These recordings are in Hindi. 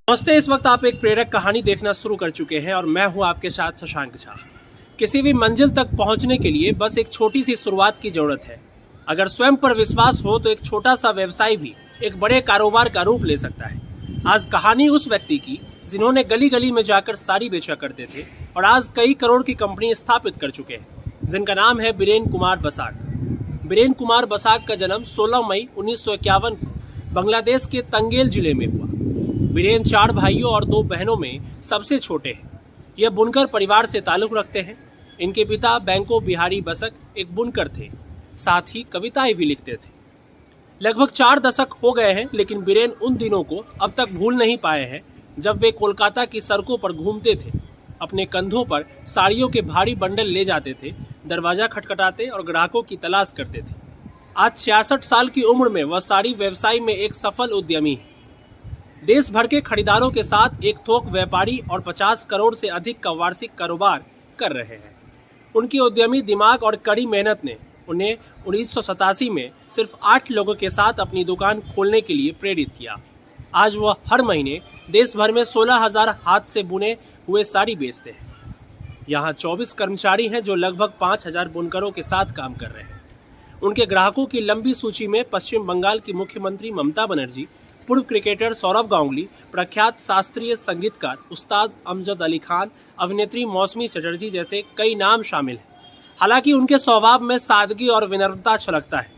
नमस्ते। इस वक्त आप एक प्रेरक कहानी देखना शुरू कर चुके हैं और मैं हूं आपके साथ शशांक झा। किसी भी मंजिल तक पहुंचने के लिए बस एक छोटी सी शुरुआत की जरूरत है। अगर स्वयं पर विश्वास हो तो एक छोटा सा व्यवसाय भी एक बड़े कारोबार का रूप ले सकता है। आज कहानी उस व्यक्ति की जिन्होंने गली गली में जाकर साड़ी बेचा करते थे और आज कई करोड़ की कंपनी स्थापित कर चुके हैं, जिनका नाम है बीरेन कुमार बसाक। बीरेन कुमार बसाक का जन्म 16 मई 1951 को बांग्लादेश के तंगेल जिले में हुआ। बीरेन 4 भाइयों और 2 बहनों में सबसे छोटे हैं। यह बुनकर परिवार से ताल्लुक रखते हैं। इनके पिता बैंको बिहारी बसक एक बुनकर थे, साथ ही कविताएं भी लिखते थे। लगभग 4 दशक हो गए हैं, लेकिन बीरेन उन दिनों को अब तक भूल नहीं पाए हैं जब वे कोलकाता की सड़कों पर घूमते थे, अपने कंधों पर साड़ियों के भारी बंडल ले जाते थे, दरवाजा खटखटाते और ग्राहकों की तलाश करते थे। आज 66 साल की उम्र में वह साड़ी व्यवसाय में एक सफल उद्यमी है। देश भर के खरीदारों के साथ एक थोक व्यापारी और 50 करोड़ से अधिक का वार्षिक कारोबार कर रहे हैं। उनकी उद्यमी दिमाग और कड़ी मेहनत ने उन्हें 1987 में सिर्फ 8 लोगों के साथ अपनी दुकान खोलने के लिए प्रेरित किया। आज वह हर महीने देश भर में 16,000 हाथ से बुने हुए साड़ी बेचते हैं। यहाँ 24 कर्मचारी हैं जो लगभग 5,000 बुनकरों के साथ काम कर रहे हैं। उनके ग्राहकों की लंबी सूची में पश्चिम बंगाल की मुख्यमंत्री ममता बनर्जी, पूर्व क्रिकेटर सौरव गांगुली, प्रख्यात शास्त्रीय संगीतकार उस्ताद अमजद अली खान, अभिनेत्री मौसमी चटर्जी जैसे कई नाम शामिल हैं। हालांकि उनके स्वभाव में सादगी और विनम्रता छलकता है।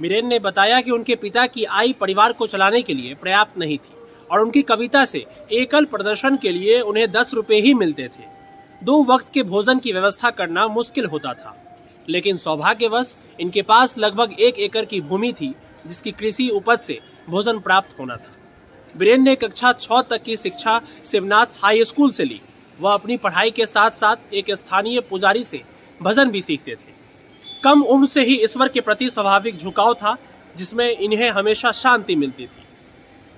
बीरेन ने बताया कि उनके पिता की आय परिवार को चलाने के लिए पर्याप्त नहीं थी और उनकी कविता से एकल प्रदर्शन के लिए उन्हें 10 रुपए ही मिलते थे। 2 वक्त के भोजन की व्यवस्था करना मुश्किल होता था, लेकिन सौभाग्यवश इनके पास लगभग 1 एकड़ की भूमि थी जिसकी कृषि उपज से भोजन प्राप्त होना था। बीरेन ने कक्षा 6 तक की शिक्षा शिवनाथ हाई स्कूल से ली। वह अपनी पढ़ाई के साथ साथ एक स्थानीय पुजारी से भजन भी सीखते थे। कम उम्र से ही ईश्वर के प्रति स्वाभाविक झुकाव था, जिसमें इन्हें हमेशा शांति मिलती थी।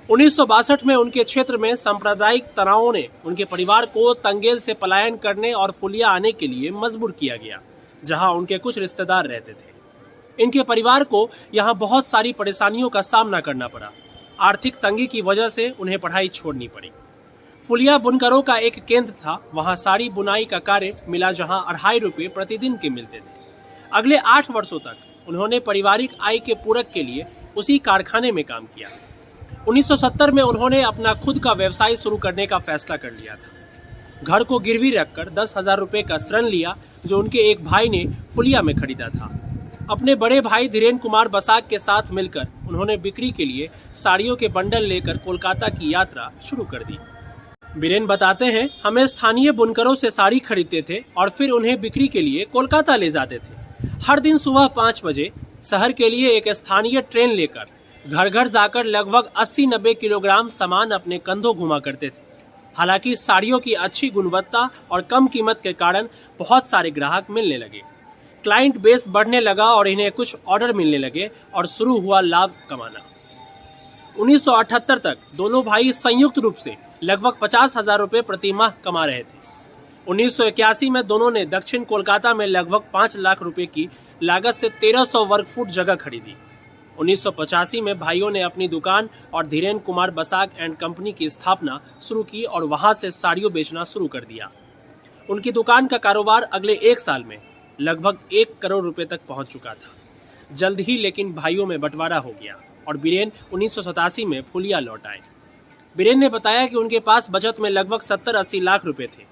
1962 में उनके क्षेत्र में सांप्रदायिक तनावों ने उनके परिवार को तंगेल से पलायन करने और फुलिया आने के लिए मजबूर किया गया, जहां उनके कुछ रिश्तेदार रहते थे। इनके परिवार को यहाँ बहुत सारी परेशानियों का सामना करना पड़ा। आर्थिक तंगी की वजह से उन्हें पढ़ाई छोड़नी पड़ी। फुलिया बुनकरों का एक केंद्र था। वहाँ साड़ी बुनाई का कार्य मिला, जहाँ 2.5 रुपये प्रतिदिन के मिलते थे। अगले 8 वर्षों तक उन्होंने पारिवारिक आय के पूरक के लिए उसी कारखाने में काम किया। 1970 में उन्होंने अपना खुद का व्यवसाय शुरू करने का फैसला कर लिया था। घर को गिरवी रखकर 10,000 रुपये का ऋण लिया, जो उनके एक भाई ने फुलिया में खरीदा था। अपने बड़े भाई धीरेन कुमार बसाक के साथ मिलकर उन्होंने बिक्री के लिए साड़ियों के बंडल लेकर कोलकाता की यात्रा शुरू कर दी। बीरेन बताते हैं, हमें स्थानीय बुनकरों से साड़ी खरीदते थे और फिर उन्हें बिक्री के लिए कोलकाता ले जाते थे। हर दिन सुबह 5 बजे शहर के लिए एक स्थानीय ट्रेन लेकर घर घर जाकर लगभग 80-90 किलोग्राम सामान अपने कंधों घुमा करते थे। हालांकि साड़ियों की अच्छी गुणवत्ता और कम कीमत के कारण बहुत सारे ग्राहक मिलने लगे। क्लाइंट बेस बढ़ने लगा और इन्हें कुछ ऑर्डर मिलने लगे और शुरू हुआ लाभ कमाना। 1978 तक दोनों भाई संयुक्त रूप से लगभग 50,000 रुपये प्रति माह कमा रहे थे। 1981 में दोनों ने दक्षिण कोलकाता में लगभग 5 लाख रुपए की लागत से 1300 वर्ग फुट जगह खरीदी। 1985 में भाइयों ने अपनी दुकान और धीरेन कुमार बसाक एंड कंपनी की स्थापना शुरू की और वहां से साड़ियों बेचना शुरू कर दिया। उनकी दुकान का कारोबार अगले 1 साल में लगभग 1 करोड़ रुपए तक पहुंच चुका था। जल्द ही लेकिन भाइयों में बंटवारा हो गया और बीरेन 1987 में फुलिया लौट आए। बीरेन ने बताया कि उनके पास बचत में लगभग 70-80 लाख रुपए थे।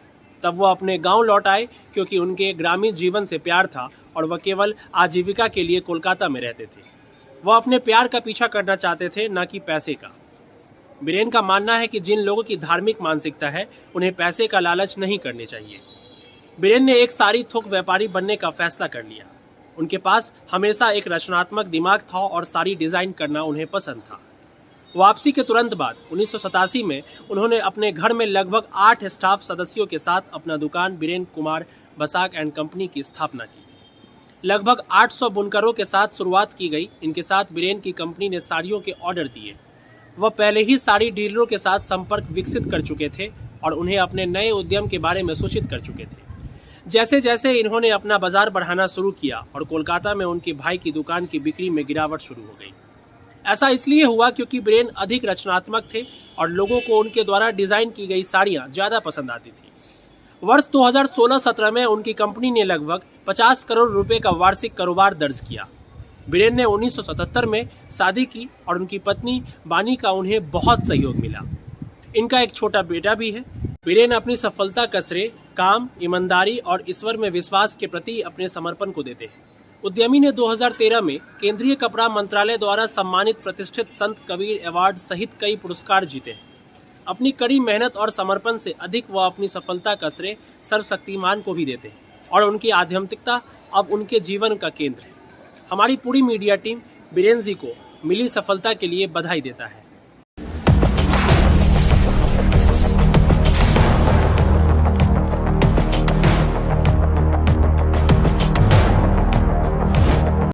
तब वो अपने गांव लौट आए, क्योंकि उनके ग्रामीण जीवन से प्यार था और वह केवल आजीविका के लिए कोलकाता में रहते थे। वह अपने प्यार का पीछा करना चाहते थे, न कि पैसे का। बीरेन का मानना है कि जिन लोगों की धार्मिक मानसिकता है, उन्हें पैसे का लालच नहीं करनी चाहिए। बीरेन ने एक साड़ी थोक व्यापारी बनने का फैसला कर लिया। उनके पास हमेशा एक रचनात्मक दिमाग था और साड़ी डिजाइन करना उन्हें पसंद था। वापसी के तुरंत बाद 1987 में उन्होंने अपने घर में लगभग 8 स्टाफ सदस्यों के साथ अपना दुकान बीरेन कुमार बसाक एंड कंपनी की स्थापना की। लगभग 800 बुनकरों के साथ शुरुआत की गई। इनके साथ बीरेन की कंपनी ने साड़ियों के ऑर्डर दिए। वह पहले ही साड़ी डीलरों के साथ संपर्क विकसित कर चुके थे और उन्हें अपने नए उद्यम के बारे में सूचित कर चुके थे। जैसे जैसे इन्होंने अपना बाजार बढ़ाना शुरू किया और कोलकाता में उनके भाई की दुकान की बिक्री में गिरावट शुरू हो गई। ऐसा इसलिए हुआ क्योंकि बीरेन अधिक रचनात्मक थे और लोगों को उनके द्वारा डिजाइन की गई साड़ियां ज्यादा पसंद आती थी। वर्ष 2016-17 में उनकी कंपनी ने लगभग 50 करोड़ रुपए का वार्षिक कारोबार दर्ज किया। बीरेन ने 1977 में शादी की और उनकी पत्नी बानी का उन्हें बहुत सहयोग मिला। इनका एक छोटा बेटा भी है। बीरेन अपनी सफलता का श्रेय काम, ईमानदारी और ईश्वर में विश्वास के प्रति अपने समर्पण को देते हैं। उद्यमी ने 2013 में केंद्रीय कपड़ा मंत्रालय द्वारा सम्मानित प्रतिष्ठित संत कबीर अवार्ड सहित कई पुरस्कार जीते हैं। अपनी कड़ी मेहनत और समर्पण से अधिक वह अपनी सफलता का श्रेय सर्वशक्तिमान को भी देते हैं और उनकी आध्यात्मिकता अब उनके जीवन का केंद्र है। हमारी पूरी मीडिया टीम बीरेन जी को मिली सफलता के लिए बधाई देता है।